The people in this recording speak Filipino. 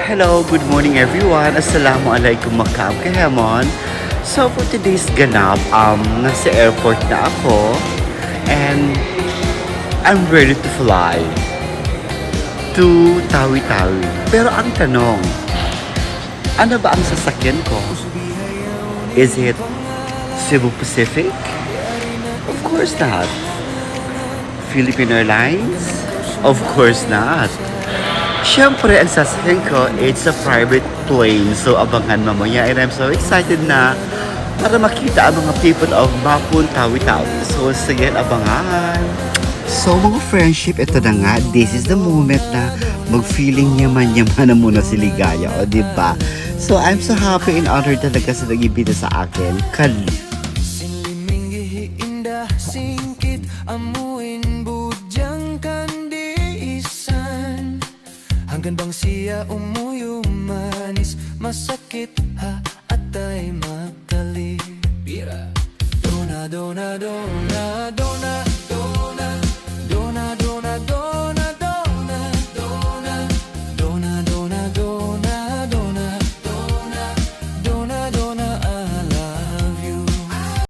Hello, good morning everyone. Assalamualaikum makam kahemon. So for today's ganap, nasa airport na ako and I'm ready to fly to Tawi-Tawi. Pero ang tanong, ano ba ang sasakyan ko? Is it Cebu Pacific? Of course not. Philippine Airlines? Of course not. Siyempre, ang sasakyan ko, it's a private plane. So, abangan mamaya. And I'm so excited na para makita ang mga people of Mapun, Tawi-Tawi. So, sige, abangan. So, mga friendship, ito na nga. This is the moment na mag-feeling yaman-yaman na muna si Ligaya. O, diba? So, I'm so happy and honored talaga sa nag-ibita sa akin. Sinliming indah singkit amuin budyang kandiisan hanggang bang siya umuyo manis masakit ha at ay magkalibira dona dona dona dona